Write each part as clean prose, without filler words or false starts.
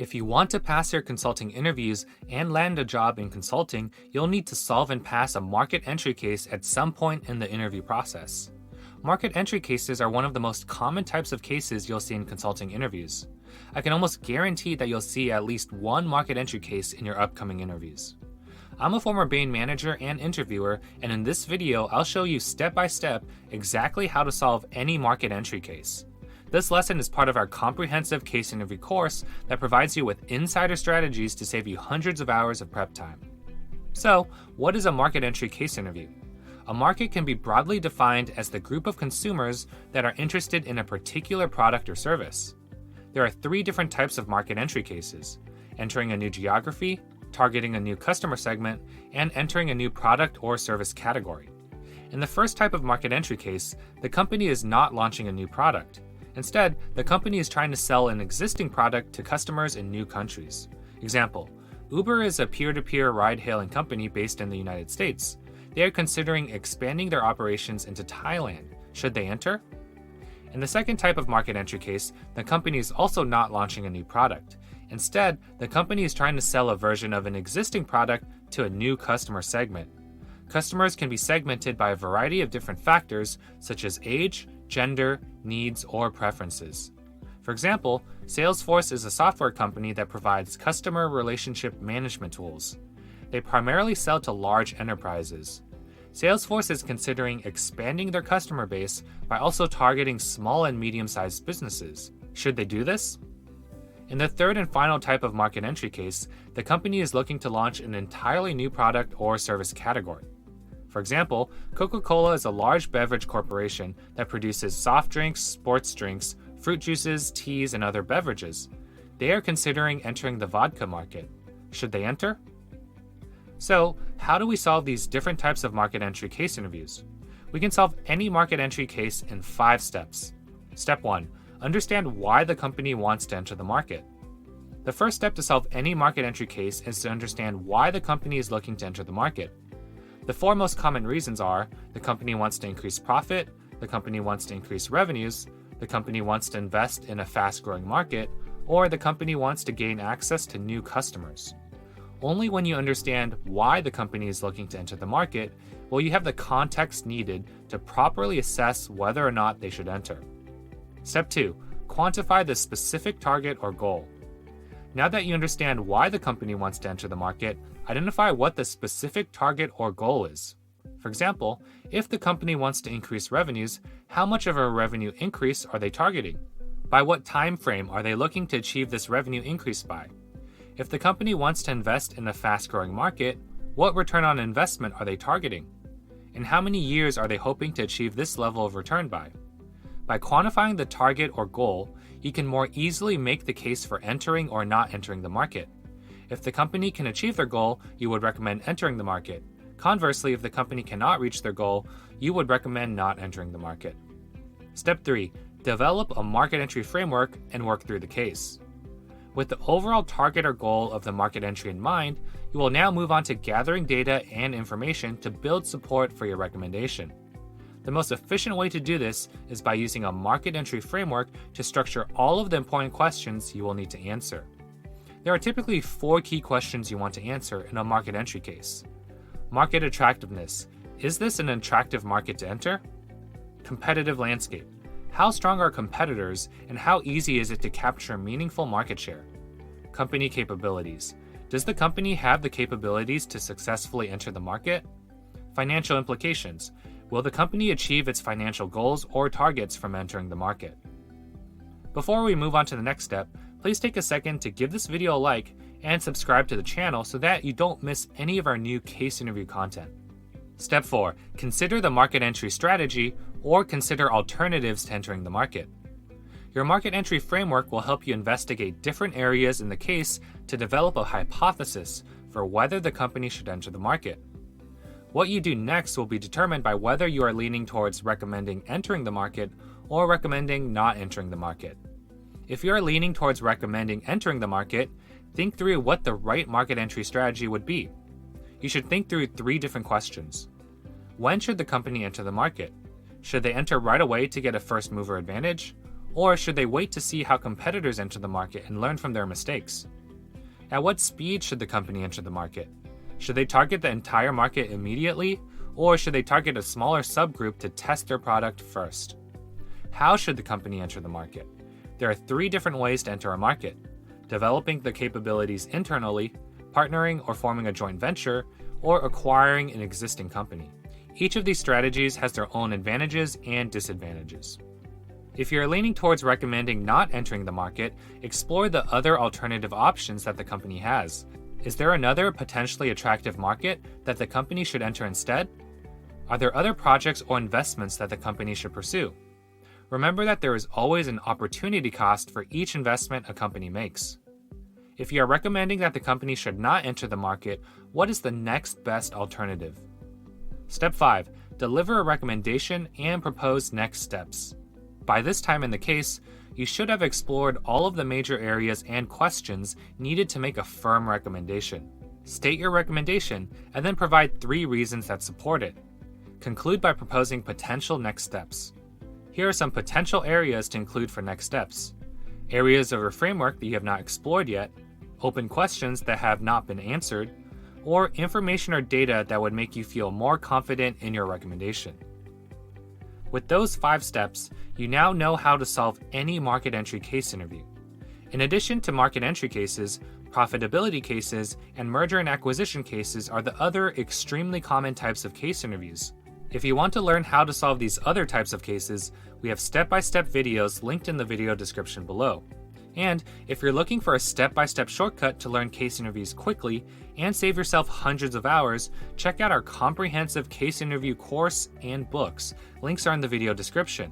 If you want to pass your consulting interviews and land a job in consulting, you'll need to solve and pass a market entry case at some point in the interview process. Market entry cases are one of the most common types of cases you'll see in consulting interviews. I can almost guarantee that you'll see at least one market entry case in your upcoming interviews. I'm a former Bain manager and interviewer, and in this video, I'll show you step by step exactly how to solve any market entry case. This lesson is part of our comprehensive case interview course that provides you with insider strategies to save you hundreds of hours of prep time. So, what is a market entry case interview? A market can be broadly defined as the group of consumers that are interested in a particular product or service. There are three different types of market entry cases: entering a new geography, targeting a new customer segment, and entering a new product or service category. In the first type of market entry case, the company is not launching a new product. Instead, the company is trying to sell an existing product to customers in new countries. Example, Uber is a peer-to-peer ride-hailing company based in the United States. They are considering expanding their operations into Thailand. Should they enter? In the second type of market entry case, the company is also not launching a new product. Instead, the company is trying to sell a version of an existing product to a new customer segment. Customers can be segmented by a variety of different factors such as age, gender, needs, or preferences. For example, Salesforce is a software company that provides customer relationship management tools. They primarily sell to large enterprises. Salesforce is considering expanding their customer base by also targeting small and medium-sized businesses. Should they do this? In the third and final type of market entry case, the company is looking to launch an entirely new product or service category. For example, Coca-Cola is a large beverage corporation that produces soft drinks, sports drinks, fruit juices, teas, and other beverages. They are considering entering the vodka market. Should they enter? So, how do we solve these different types of market entry case interviews? We can solve any market entry case in 5 steps. Step 1. Understand why the company wants to enter the market. The first step to solve any market entry case is to understand why the company is looking to enter the market. The 4 most common reasons are: the company wants to increase profit, the company wants to increase revenues, the company wants to invest in a fast-growing market, or the company wants to gain access to new customers. Only when you understand why the company is looking to enter the market will you have the context needed to properly assess whether or not they should enter. Step 2. Quantify the specific target or goal. Now that you understand why the company wants to enter the market, identify what the specific target or goal is. For example, if the company wants to increase revenues, how much of a revenue increase are they targeting? By what time frame are they looking to achieve this revenue increase by? If the company wants to invest in a fast-growing market, what return on investment are they targeting? And how many years are they hoping to achieve this level of return by? By quantifying the target or goal, you can more easily make the case for entering or not entering the market. If the company can achieve their goal, you would recommend entering the market. Conversely, if the company cannot reach their goal, you would recommend not entering the market. Step 3. Develop a market entry framework and work through the case. With the overall target or goal of the market entry in mind, you will now move on to gathering data and information to build support for your recommendation. The most efficient way to do this is by using a market entry framework to structure all of the important questions you will need to answer. There are typically 4 key questions you want to answer in a market entry case. Market attractiveness. Is this an attractive market to enter? Competitive landscape. How strong are competitors and how easy is it to capture meaningful market share? Company capabilities. Does the company have the capabilities to successfully enter the market? Financial implications. Will the company achieve its financial goals or targets from entering the market? Before we move on to the next step, please take a second to give this video a like and subscribe to the channel so that you don't miss any of our new case interview content. Step 4. Consider the market entry strategy or consider alternatives to entering the market. Your market entry framework will help you investigate different areas in the case to develop a hypothesis for whether the company should enter the market. What you do next will be determined by whether you are leaning towards recommending entering the market or recommending not entering the market. If you are leaning towards recommending entering the market, think through what the right market entry strategy would be. You should think through 3 different questions. When should the company enter the market? Should they enter right away to get a first mover advantage? Or should they wait to see how competitors enter the market and learn from their mistakes? At what speed should the company enter the market? Should they target the entire market immediately, or should they target a smaller subgroup to test their product first? How should the company enter the market? There are 3 different ways to enter a market: developing the capabilities internally, partnering or forming a joint venture, or acquiring an existing company. Each of these strategies has their own advantages and disadvantages. If you're leaning towards recommending not entering the market, explore the other alternative options that the company has. Is there another potentially attractive market that the company should enter instead? Are there other projects or investments that the company should pursue? Remember that there is always an opportunity cost for each investment a company makes. If you are recommending that the company should not enter the market, what is the next best alternative? Step 5. Deliver a recommendation and propose next steps. By this time in the case, you should have explored all of the major areas and questions needed to make a firm recommendation. State your recommendation and then provide 3 reasons that support it. Conclude by proposing potential next steps. Here are some potential areas to include for next steps: areas of your framework that you have not explored yet, open questions that have not been answered, or information or data that would make you feel more confident in your recommendation. With those 5 steps, you now know how to solve any market entry case interview. In addition to market entry cases, profitability cases and merger and acquisition cases are the other extremely common types of case interviews. If you want to learn how to solve these other types of cases, we have step-by-step videos linked in the video description below. And if you're looking for a step-by-step shortcut to learn case interviews quickly and save yourself hundreds of hours, check out our comprehensive case interview course and books. Links are in the video description.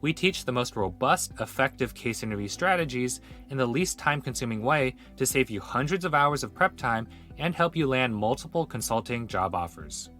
We teach the most robust, effective case interview strategies in the least time-consuming way to save you hundreds of hours of prep time and help you land multiple consulting job offers.